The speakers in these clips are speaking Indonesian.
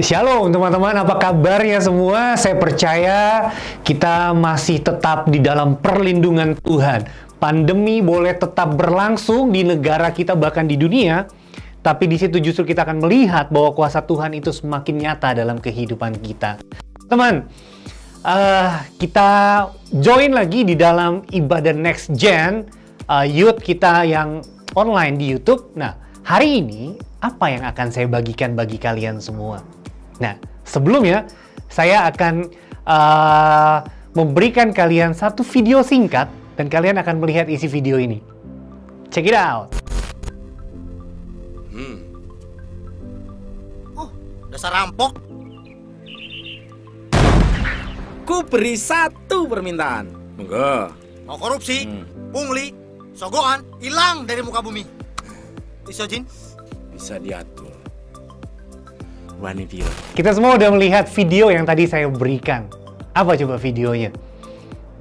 Shalom teman-teman, apa kabarnya semua? Saya percaya kita masih tetap di dalam perlindungan Tuhan. Pandemi boleh tetap berlangsung di negara kita bahkan di dunia, tapi di situ justru kita akan melihat bahwa kuasa Tuhan itu semakin nyata dalam kehidupan kita. Teman, kita join lagi di dalam ibadah Next Gen Youth kita yang online di YouTube. Nah, hari ini apa yang akan saya bagikan bagi kalian semua? Nah, sebelumnya saya akan memberikan kalian satu video singkat dan kalian akan melihat isi video ini. Check it out. Oh, dasar rampok. Ku beri satu permintaan. Monggo. Mau korupsi, pungli, sogokan, hilang dari muka bumi. Bisa, Jin? Bisa diatur. Wani Piro. Kita semua udah melihat video yang tadi saya berikan. Apa coba videonya?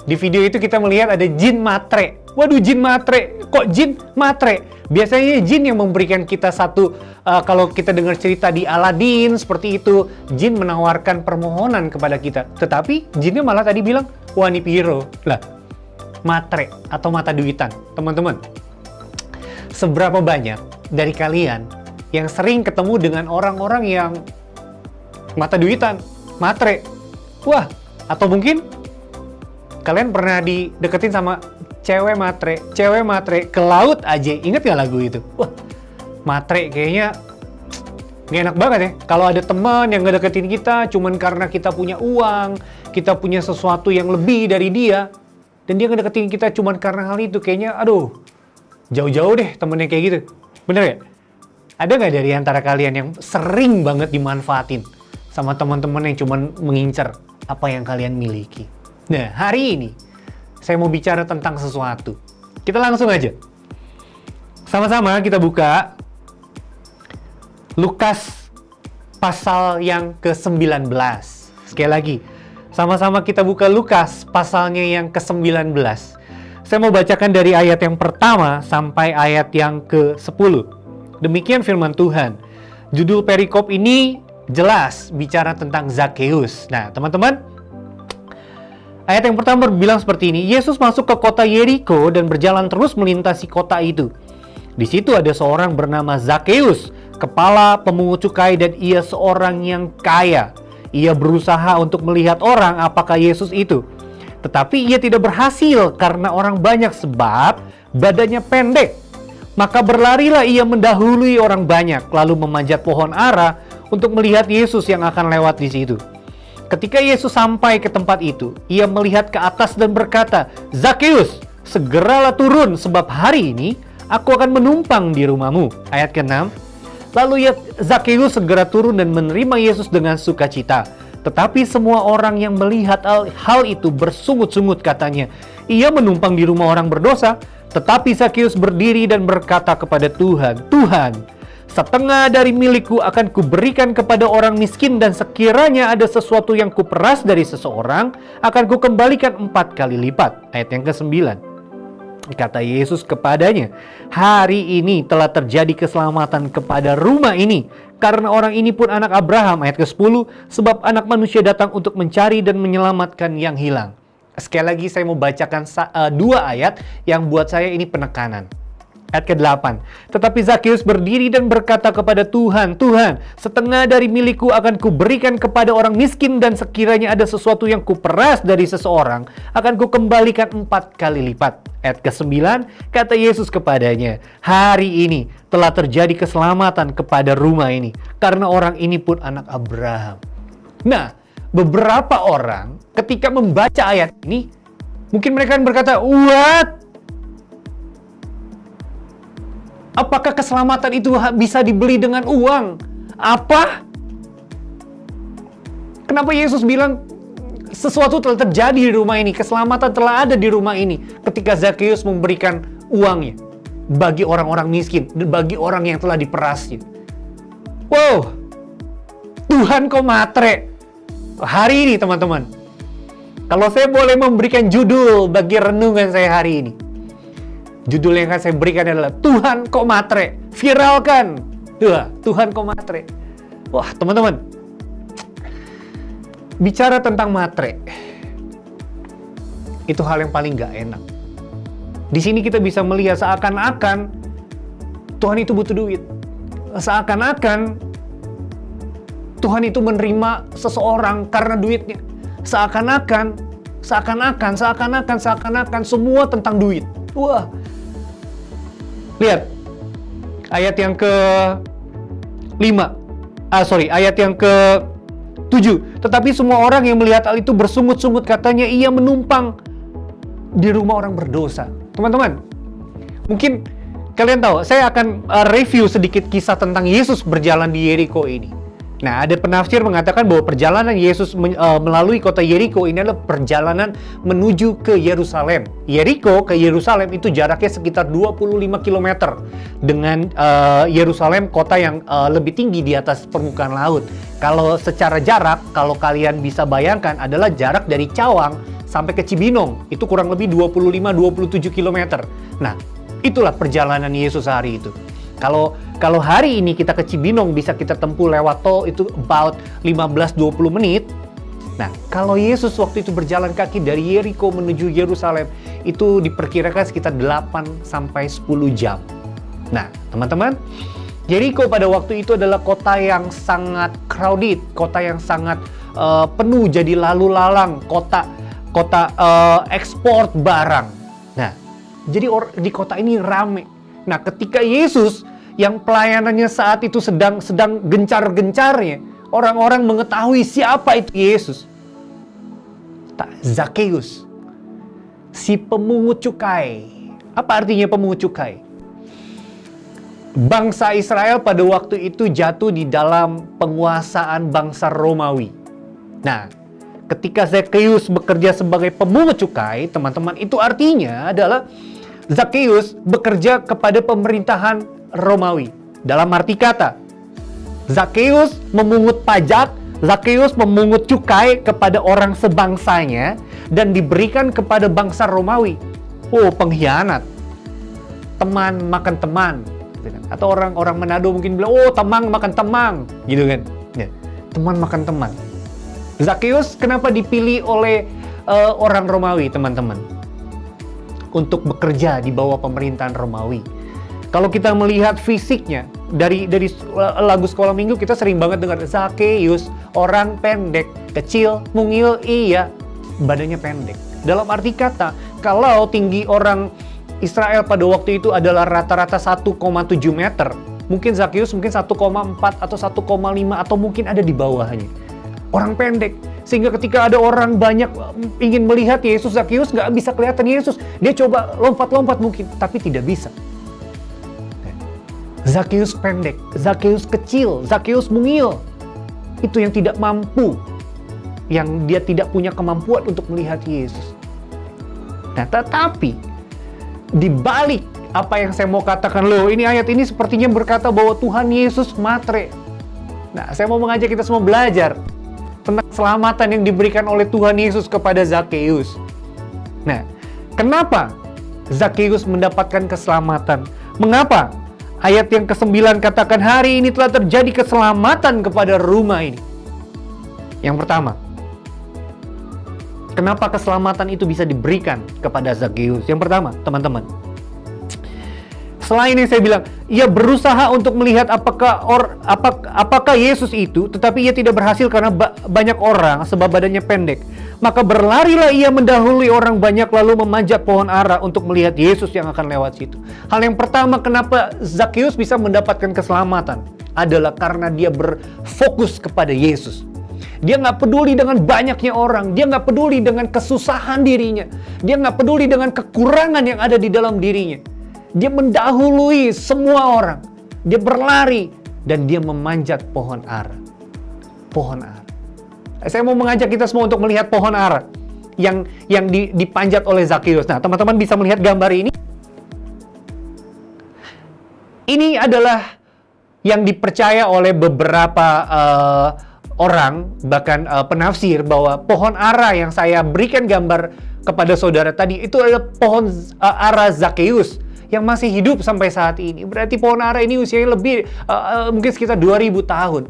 Di video itu kita melihat ada jin matre. Waduh, jin matre. Kok jin matre? Biasanya jin yang memberikan kita satu, kalau kita dengar cerita di Aladin seperti itu, jin menawarkan permohonan kepada kita. Tetapi jinnya malah tadi bilang, Wani Piro. Lah, matre atau mata duitan. Teman-teman, seberapa banyak dari kalian yang sering ketemu dengan orang-orang yang mata duitan, matre? Wah, atau mungkin kalian pernah dideketin sama cewek matre ke laut aja. Ingat gak lagu itu? Wah, matre kayaknya gak enak banget ya. Kalau ada teman yang ngedeketin kita cuman karena kita punya uang, kita punya sesuatu yang lebih dari dia, dan dia ngedeketin kita cuman karena hal itu, kayaknya aduh, jauh-jauh deh temennya kayak gitu. Bener ya? Ada nggak dari antara kalian yang sering banget dimanfaatin sama teman-teman yang cuman mengincar apa yang kalian miliki? Nah, hari ini saya mau bicara tentang sesuatu. Kita langsung aja. Sama-sama kita buka Lukas pasal yang ke-19. Sekali lagi, sama-sama kita buka Lukas pasalnya yang ke-19. Saya mau bacakan dari ayat yang pertama sampai ayat yang ke-10. Demikian firman Tuhan. Judul perikop ini jelas bicara tentang Zakheus. Nah, teman-teman, ayat yang pertama bilang seperti ini. Yesus masuk ke kota Yeriko dan berjalan terus melintasi kota itu. Di situ ada seorang bernama Zakheus, kepala pemungut cukai, dan ia seorang yang kaya. Ia berusaha untuk melihat orang apakah Yesus itu. Tetapi ia tidak berhasil karena orang banyak, sebab badannya pendek. Maka berlarilah ia mendahului orang banyak, lalu memanjat pohon ara untuk melihat Yesus yang akan lewat di situ. Ketika Yesus sampai ke tempat itu, ia melihat ke atas dan berkata, "Zakheus, segeralah turun, sebab hari ini aku akan menumpang di rumahmu." Ayat ke-6. Lalu Zakheus segera turun dan menerima Yesus dengan sukacita. Tetapi semua orang yang melihat hal itu bersungut-sungut, katanya, "Ia menumpang di rumah orang berdosa." Tetapi Zakheus berdiri dan berkata kepada Tuhan, "Tuhan, setengah dari milikku akan kuberikan kepada orang miskin, dan sekiranya ada sesuatu yang kuperas dari seseorang, akan kukembalikan 4 kali lipat." Ayat yang ke-9. Kata Yesus kepadanya, "Hari ini telah terjadi keselamatan kepada rumah ini, karena orang ini pun anak Abraham." Ayat ke-10. "Sebab anak manusia datang untuk mencari dan menyelamatkan yang hilang." Sekali lagi saya mau bacakan 2 ayat yang buat saya ini penekanan. Ayat ke-8. Tetapi Zakheus berdiri dan berkata kepada Tuhan, "Tuhan, setengah dari milikku akan kuberikan kepada orang miskin, dan sekiranya ada sesuatu yang kuperas dari seseorang, akan kukembalikan 4 kali lipat." Ayat ke-9, kata Yesus kepadanya, "Hari ini telah terjadi keselamatan kepada rumah ini, karena orang ini pun anak Abraham." Nah, beberapa orang ketika membaca ayat ini, mungkin mereka akan berkata, "What? Apakah keselamatan itu bisa dibeli dengan uang? Apa? Kenapa Yesus bilang sesuatu telah terjadi di rumah ini, keselamatan telah ada di rumah ini," ketika Zakheus memberikan uangnya bagi orang-orang miskin dan bagi orang yang telah diperasnya? Wow, Tuhan kok matre. Hari ini teman-teman, kalau saya boleh memberikan judul bagi renungan saya hari ini, judul yang akan saya berikan adalah Tuhan kok matre. Viralkan. Tuhan kok matre. Wah teman-teman, Bicara tentang matre, itu hal yang paling gak enak. Di sini kita bisa melihat seakan-akan Tuhan itu butuh duit. Seakan-akan Tuhan itu menerima seseorang karena duitnya. Seakan-akan semua tentang duit. Wah. Lihat. Ayat yang ayat yang ke-7. Tetapi semua orang yang melihat hal itu bersungut-sungut, katanya ia menumpang di rumah orang berdosa. Teman-teman, mungkin kalian tahu, saya akan review sedikit kisah tentang Yesus berjalan di Yeriko ini. Nah, ada penafsir mengatakan bahwa perjalanan Yesus melalui kota Yeriko ini adalah perjalanan menuju ke Yerusalem. Yeriko ke Yerusalem itu jaraknya sekitar 25 km dengan Yerusalem, kota yang lebih tinggi di atas permukaan laut. Kalau secara jarak, kalau kalian bisa bayangkan, adalah jarak dari Cawang sampai ke Cibinong. Itu kurang lebih 25-27 km. Nah, itulah perjalanan Yesus hari itu. Kalau hari ini kita ke Cibinong bisa kita tempuh lewat tol itu about 15-20 menit. Nah, kalau Yesus waktu itu berjalan kaki dari Yeriko menuju Yerusalem itu diperkirakan sekitar 8-10 jam. Nah, teman-teman, Yeriko pada waktu itu adalah kota yang sangat crowded, kota yang sangat penuh, jadi lalu lalang, kota ekspor barang. Nah, jadi di kota ini rame. Nah, ketika Yesus yang pelayanannya saat itu sedang gencar-gencarnya, orang-orang mengetahui siapa itu Yesus. Zakeus, si pemungut cukai. Apa artinya pemungut cukai? Bangsa Israel pada waktu itu jatuh di dalam penguasaan bangsa Romawi. Nah, ketika Zakeus bekerja sebagai pemungut cukai, teman-teman, itu artinya adalah Zakeus bekerja kepada pemerintahan Romawi. Dalam arti kata, Zakeus memungut pajak, Zakeus memungut cukai kepada orang sebangsanya dan diberikan kepada bangsa Romawi. Oh, pengkhianat. Teman makan teman. Atau orang Manado mungkin bilang, oh, temang makan temang, gitu kan. Ya, teman makan teman. Zakeus kenapa dipilih oleh orang Romawi, teman-teman? Untuk bekerja di bawah pemerintahan Romawi. Kalau kita melihat fisiknya, dari lagu sekolah minggu kita sering banget dengar Zakeus, orang pendek, kecil, mungil, iya, badannya pendek. Dalam arti kata, kalau tinggi orang Israel pada waktu itu adalah rata-rata 1,7 meter, mungkin Zakeus mungkin 1,4 atau 1,5 atau mungkin ada di bawahnya. Orang pendek. Sehingga ketika ada orang banyak ingin melihat Yesus, Zakeus nggak bisa kelihatan Yesus. Dia coba lompat-lompat mungkin, tapi tidak bisa. Zakeus pendek, Zakeus kecil, Zakeus mungil. Itu yang tidak mampu, yang dia tidak punya kemampuan untuk melihat Yesus. Nah, tetapi di balik apa yang saya mau katakan, loh, ini ayat ini sepertinya berkata bahwa Tuhan Yesus matre. Nah, saya mau mengajak kita semua belajar tentang keselamatan yang diberikan oleh Tuhan Yesus kepada Zakeus. Nah, kenapa Zakeus mendapatkan keselamatan? Mengapa? Ayat yang ke-9 katakan, hari ini telah terjadi keselamatan kepada rumah ini. Yang pertama, kenapa keselamatan itu bisa diberikan kepada Zakeus? Yang pertama, teman-teman, selain yang saya bilang, ia berusaha untuk melihat apakah Yesus itu, tetapi ia tidak berhasil karena banyak orang sebab badannya pendek. Maka berlarilah ia mendahului orang banyak lalu memanjat pohon ara untuk melihat Yesus yang akan lewat situ. Hal yang pertama kenapa Zakeus bisa mendapatkan keselamatan adalah karena dia berfokus kepada Yesus. Dia nggak peduli dengan banyaknya orang, dia nggak peduli dengan kesusahan dirinya, dia nggak peduli dengan kekurangan yang ada di dalam dirinya. Dia mendahului semua orang. Dia berlari dan dia memanjat pohon ara. Pohon ara. Saya mau mengajak kita semua untuk melihat pohon ara yang dipanjat oleh Zakeus. Nah, teman-teman bisa melihat gambar ini. Ini adalah yang dipercaya oleh beberapa orang, bahkan penafsir, bahwa pohon ara yang saya berikan gambar kepada saudara tadi itu adalah pohon ara Zakeus yang masih hidup sampai saat ini. Berarti pohon ara ini usianya lebih mungkin sekitar 2000 tahun.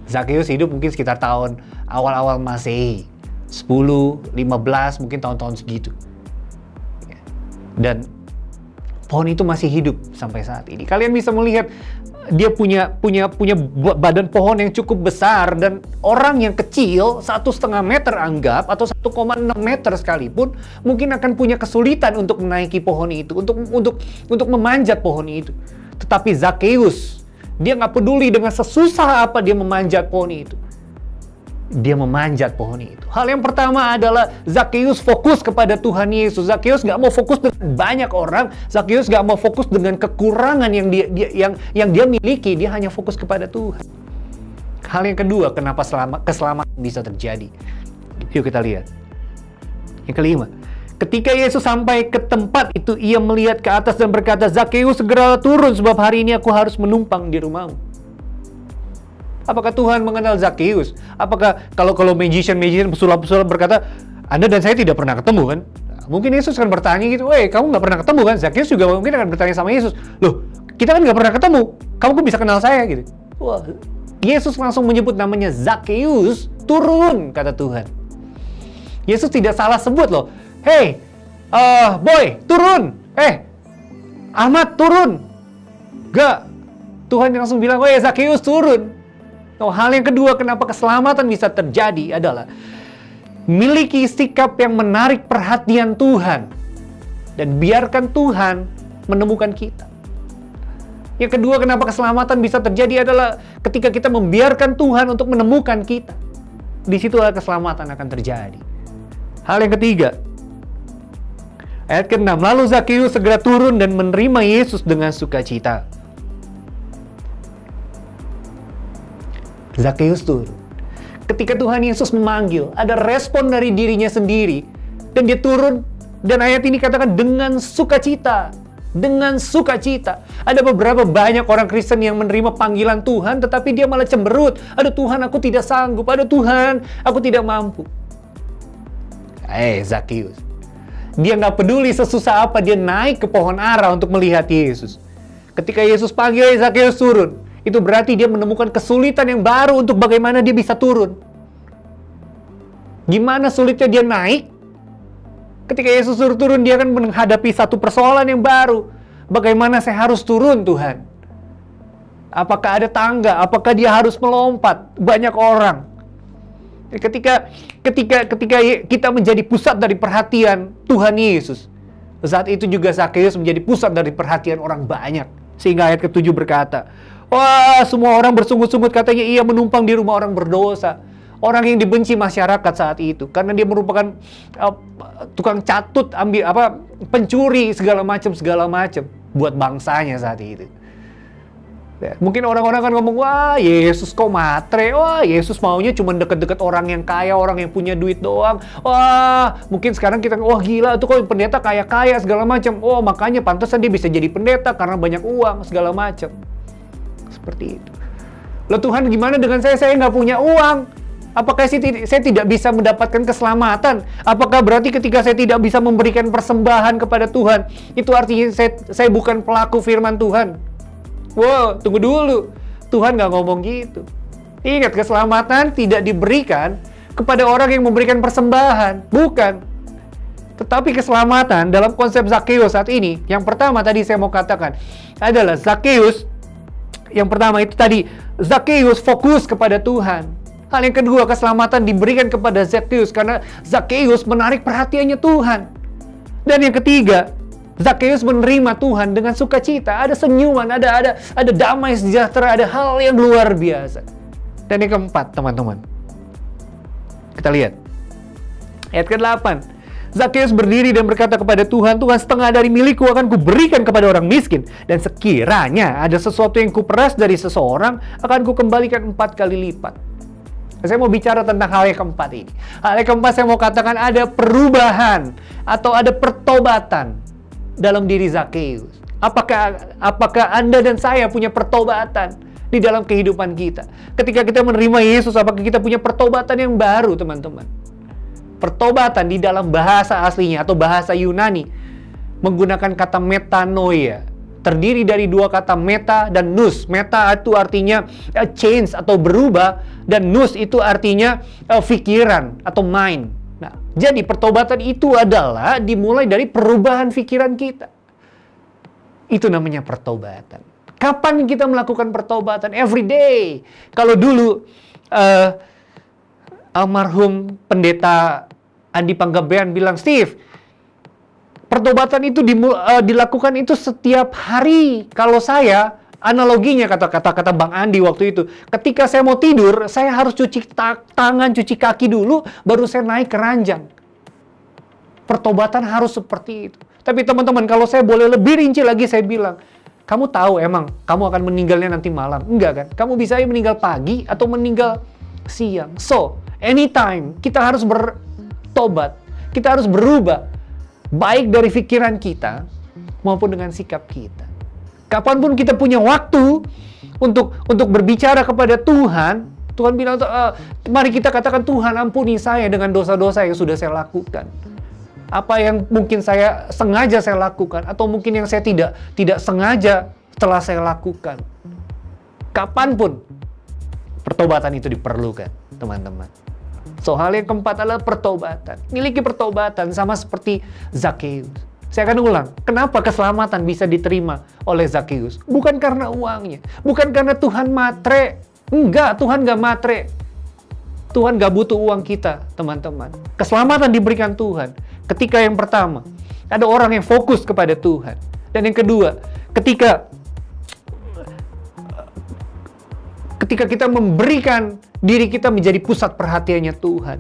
Zakheus hidup mungkin sekitar tahun awal-awal Masehi. 10, 15, mungkin tahun-tahun segitu. Dan pohon itu masih hidup sampai saat ini. Kalian bisa melihat dia punya badan pohon yang cukup besar, dan orang yang kecil 1,5 meter anggap atau 1,6 meter sekalipun mungkin akan punya kesulitan untuk menaiki pohon itu, untuk memanjat pohon itu. Tetapi Zakheus, dia nggak peduli dengan sesusah apa dia memanjat pohon itu. Dia memanjat pohon itu. Hal yang pertama adalah Zakheus fokus kepada Tuhan Yesus. Zakheus nggak mau fokus dengan banyak orang. Zakheus nggak mau fokus dengan kekurangan yang dia miliki. Dia hanya fokus kepada Tuhan. Hal yang kedua, kenapa keselamatan bisa terjadi? Yuk kita lihat. Yang kelima, ketika Yesus sampai ke tempat itu, ia melihat ke atas dan berkata, "Zakheus, segera turun, sebab hari ini aku harus menumpang di rumahmu." Apakah Tuhan mengenal Zakheus? Apakah kalau magician pesulap berkata, "Anda dan saya tidak pernah ketemu kan?" Mungkin Yesus akan bertanya gitu, kamu nggak pernah ketemu kan?" Zakheus juga mungkin akan bertanya sama Yesus, "Loh, kita kan nggak pernah ketemu, kamu kok bisa kenal saya?" gitu. Wah, Yesus langsung menyebut namanya Zakheus, turun, kata Tuhan. Yesus tidak salah sebut loh, "Hey, boy, turun! Ahmad, turun!" Gak, Tuhan langsung bilang, Zakheus, turun. Hal yang kedua kenapa keselamatan bisa terjadi adalah miliki sikap yang menarik perhatian Tuhan dan biarkan Tuhan menemukan kita. Yang kedua kenapa keselamatan bisa terjadi adalah ketika kita membiarkan Tuhan untuk menemukan kita. Disitulah keselamatan akan terjadi. Hal yang ketiga, ayat ke-6, lalu Zakheus segera turun dan menerima Yesus dengan sukacita. Zakheus turun. Ketika Tuhan Yesus memanggil, ada respon dari dirinya sendiri, dan dia turun, dan ayat ini katakan dengan sukacita. Dengan sukacita. Ada banyak orang Kristen yang menerima panggilan Tuhan, tetapi dia malah cemberut. "Aduh Tuhan, aku tidak sanggup. Aduh Tuhan, aku tidak mampu." Zakheus, dia nggak peduli sesusah apa dia naik ke pohon ara untuk melihat Yesus. Ketika Yesus panggil, Zakheus turun. Itu berarti dia menemukan kesulitan yang baru untuk bagaimana dia bisa turun. Gimana sulitnya dia naik? Ketika Yesus suruh turun, dia akan menghadapi satu persoalan yang baru. Bagaimana saya harus turun, Tuhan? Apakah ada tangga? Apakah dia harus melompat? Banyak orang. Ketika kita menjadi pusat dari perhatian Tuhan Yesus, saat itu juga Zakheus menjadi pusat dari perhatian orang banyak. Sehingga ayat ke-7 berkata, "Wah, semua orang bersungut-sungut," katanya, "ia menumpang di rumah orang berdosa." Orang yang dibenci masyarakat saat itu karena dia merupakan tukang catut, pencuri segala macam buat bangsanya saat itu. Ya, mungkin orang-orang kan ngomong, "Wah, Yesus kok matre. Wah, Yesus maunya cuma deket-deket orang yang kaya, orang yang punya duit doang. Wah, mungkin sekarang kita, wah gila, itu kok pendeta kaya-kaya segala macam. Oh, makanya pantesan dia bisa jadi pendeta karena banyak uang segala macam." Seperti itu. Loh Tuhan, gimana dengan saya? Saya nggak punya uang. Apakah saya tidak bisa mendapatkan keselamatan? Apakah berarti ketika saya tidak bisa memberikan persembahan kepada Tuhan, itu artinya saya bukan pelaku firman Tuhan? Wow, tunggu dulu. Tuhan nggak ngomong gitu. Ingat, keselamatan tidak diberikan kepada orang yang memberikan persembahan. Bukan. Tetapi keselamatan dalam konsep Zakheus saat ini, yang pertama tadi saya mau katakan, adalah Zakheus, yang pertama itu tadi, Zakheus fokus kepada Tuhan. Hal yang kedua, keselamatan diberikan kepada Zakheus karena Zakheus menarik perhatiannya Tuhan. Dan yang ketiga, Zakheus menerima Tuhan dengan sukacita, ada senyuman, ada damai sejahtera, ada hal yang luar biasa. Dan yang keempat, teman-teman, kita lihat ayat ke-8. Zakheus berdiri dan berkata kepada Tuhan, "Tuhan, setengah dari milikku akan kuberikan kepada orang miskin, dan sekiranya ada sesuatu yang kuperas dari seseorang, akan kukembalikan 4 kali lipat." Saya mau bicara tentang hal yang keempat ini. Hal yang keempat saya mau katakan ada perubahan atau ada pertobatan dalam diri Zakheus. Apakah Anda dan saya punya pertobatan di dalam kehidupan kita? Ketika kita menerima Yesus, apakah kita punya pertobatan yang baru, teman-teman? Pertobatan di dalam bahasa aslinya atau bahasa Yunani menggunakan kata metanoia. terdiri dari dua kata meta dan nous. Meta itu artinya change atau berubah, dan nous itu artinya pikiran atau mind. Nah, jadi pertobatan itu adalah dimulai dari perubahan pikiran kita. Itu namanya pertobatan. Kapan kita melakukan pertobatan? Every day. Kalau dulu almarhum pendeta Andi Panggabean bilang, Steve, pertobatan itu dilakukan itu setiap hari. Kalau saya, analoginya kata Bang Andi waktu itu, ketika saya mau tidur, saya harus cuci tangan, cuci kaki dulu, baru saya naik ke ranjang. Pertobatan harus seperti itu. Tapi teman-teman, kalau saya boleh lebih rinci lagi, saya bilang, kamu tahu emang kamu akan meninggalnya nanti malam? Enggak kan? Kamu bisa meninggal pagi atau meninggal siang. So, anytime kita harus bertobat, kita harus berubah, baik dari pikiran kita maupun dengan sikap kita. Kapanpun kita punya waktu untuk berbicara kepada Tuhan, Tuhan bilang, mari kita katakan, Tuhan ampuni saya dengan dosa-dosa yang sudah saya lakukan. Apa yang mungkin saya sengaja saya lakukan, atau mungkin yang saya tidak sengaja telah saya lakukan. Kapanpun pertobatan itu diperlukan, teman-teman. So, hal yang keempat adalah pertobatan. Miliki pertobatan sama seperti Zakheus. Saya akan ulang, kenapa keselamatan bisa diterima oleh Zakheus? Bukan karena uangnya, bukan karena Tuhan matre. Enggak, Tuhan nggak matre. Tuhan nggak butuh uang kita, teman-teman. Keselamatan diberikan Tuhan. Ketika yang pertama, ada orang yang fokus kepada Tuhan. Dan yang kedua, ketika kita memberikan diri kita menjadi pusat perhatiannya Tuhan.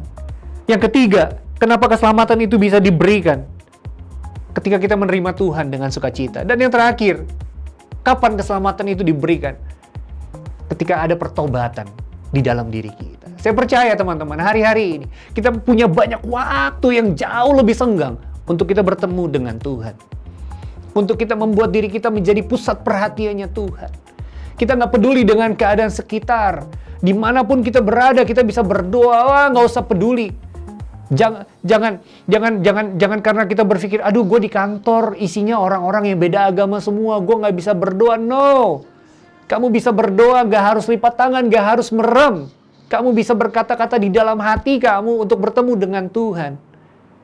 Yang ketiga, kenapa keselamatan itu bisa diberikan? Ketika kita menerima Tuhan dengan sukacita. Dan yang terakhir, kapan keselamatan itu diberikan? Ketika ada pertobatan di dalam diri kita. Saya percaya teman-teman, hari-hari ini kita punya banyak waktu yang jauh lebih senggang untuk kita bertemu dengan Tuhan. Untuk kita membuat diri kita menjadi pusat perhatiannya Tuhan. Kita nggak peduli dengan keadaan sekitar. Dimanapun kita berada, kita bisa berdoa, nggak usah peduli. Jangan karena kita berpikir, aduh gue di kantor isinya orang-orang yang beda agama semua, gue nggak bisa berdoa. No, kamu bisa berdoa, nggak harus lipat tangan, nggak harus merem. Kamu bisa berkata-kata di dalam hati kamu untuk bertemu dengan Tuhan.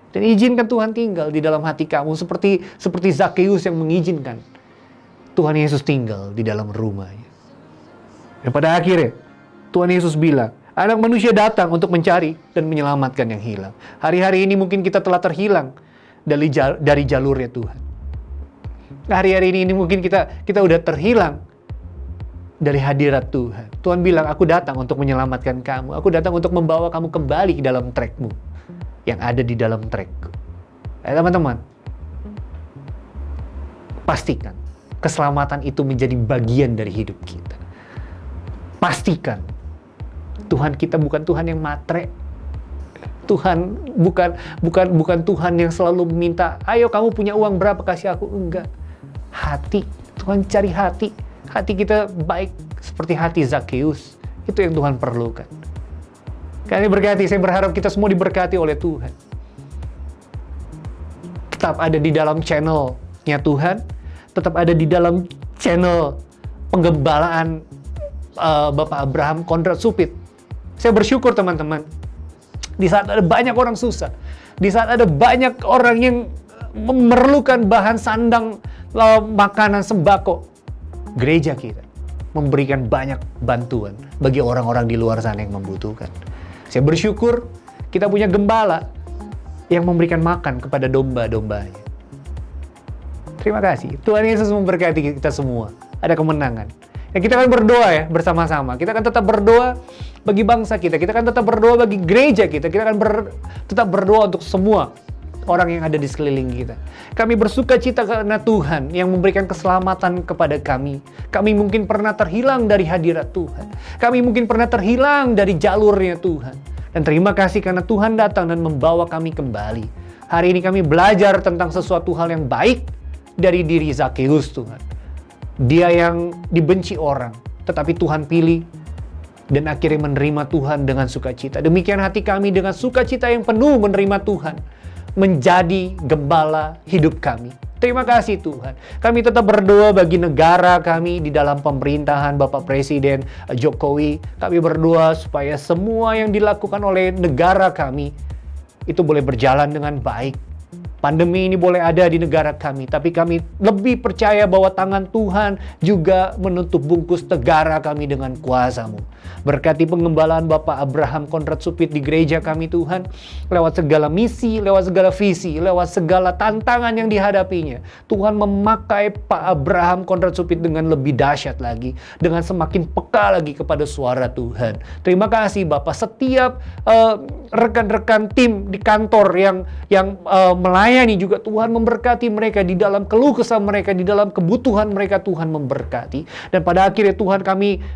Dan izinkan Tuhan tinggal di dalam hati kamu, seperti Zakheus yang mengizinkan Tuhan Yesus tinggal di dalam rumahnya. Dan pada akhirnya, Tuhan Yesus bilang, Anak Manusia datang untuk mencari dan menyelamatkan yang hilang. Hari-hari ini mungkin kita telah terhilang dari jalurnya Tuhan. Hari-hari ini mungkin kita udah terhilang dari hadirat Tuhan. Tuhan bilang, aku datang untuk menyelamatkan kamu. Aku datang untuk membawa kamu kembali ke dalam trackmu yang ada di dalam trackku. Teman-teman, pastikan keselamatan itu menjadi bagian dari hidup kita. Pastikan Tuhan kita bukan Tuhan yang matre. Tuhan bukan Tuhan yang selalu meminta, ayo kamu punya uang berapa kasih aku. Enggak. Hati. Tuhan cari hati. Hati kita baik seperti hati Zakheus. Itu yang Tuhan perlukan. Kali berkati, saya berharap kita semua diberkati oleh Tuhan. Tetap ada di dalam channelnya Tuhan. Tetap ada di dalam channel penggembalaan Bapak Abraham Kondrat Supit. Saya bersyukur teman-teman. Di saat ada banyak orang susah. Di saat ada banyak orang yang memerlukan bahan sandang, makanan, sembako. Gereja kita memberikan banyak bantuan bagi orang-orang di luar sana yang membutuhkan. Saya bersyukur kita punya gembala yang memberikan makan kepada domba-dombanya. Terima kasih. Tuhan Yesus memberkati kita semua. Ada kemenangan. Ya, kita akan berdoa ya bersama-sama. Kita akan tetap berdoa bagi bangsa kita. Kita akan tetap berdoa bagi gereja kita. Kita akan tetap berdoa untuk semua orang yang ada di sekeliling kita. Kami bersuka cita karena Tuhan yang memberikan keselamatan kepada kami. Kami mungkin pernah terhilang dari hadirat Tuhan. Kami mungkin pernah terhilang dari jalurnya Tuhan. Dan terima kasih karena Tuhan datang dan membawa kami kembali. Hari ini kami belajar tentang sesuatu hal yang baik dari diri Zakheus, Tuhan. Dia yang dibenci orang, tetapi Tuhan pilih dan akhirnya menerima Tuhan dengan sukacita. Demikian hati kami dengan sukacita yang penuh menerima Tuhan menjadi gembala hidup kami. Terima kasih Tuhan. Kami tetap berdoa bagi negara kami di dalam pemerintahan Bapak Presiden Jokowi. Kami berdoa supaya semua yang dilakukan oleh negara kami itu boleh berjalan dengan baik. Pandemi ini boleh ada di negara kami, tapi kami lebih percaya bahwa tangan Tuhan juga menutup bungkus negara kami dengan kuasa-Mu. Berkati pengembalaan Bapak Abraham Konrad Supit di gereja kami Tuhan, lewat segala misi, lewat segala visi, lewat segala tantangan yang dihadapinya. Tuhan memakai Pak Abraham Konrad Supit dengan lebih dahsyat lagi, dengan semakin peka lagi kepada suara Tuhan. Terima kasih Bapak, setiap rekan-rekan tim di kantor yang melayani juga Tuhan memberkati mereka di dalam keluh kesah mereka, di dalam kebutuhan mereka Tuhan memberkati. Dan pada akhirnya Tuhan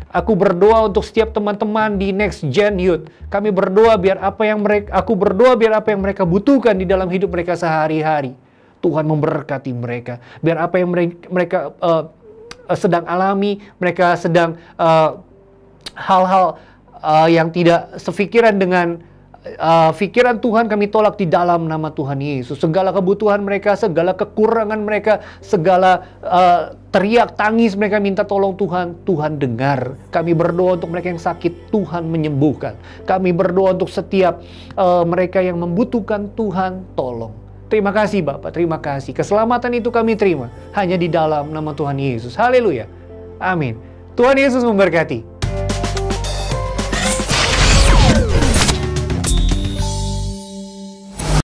aku berdoa untuk setiap teman-teman di Next Gen Youth. Kami berdoa biar apa yang mereka butuhkan di dalam hidup mereka sehari-hari, Tuhan memberkati mereka. Biar apa yang mereka sedang alami, mereka sedang hal-hal yang tidak sepikiran dengan pikiran Tuhan, kami tolak di dalam nama Tuhan Yesus. Segala kebutuhan mereka, segala kekurangan mereka, segala teriak tangis mereka minta tolong Tuhan, Tuhan dengar. Kami berdoa untuk mereka yang sakit, Tuhan menyembuhkan. Kami berdoa untuk setiap mereka yang membutuhkan, Tuhan tolong. Terima kasih Bapak, terima kasih. Keselamatan itu kami terima hanya di dalam nama Tuhan Yesus. Haleluya. Amin. Tuhan Yesus memberkati.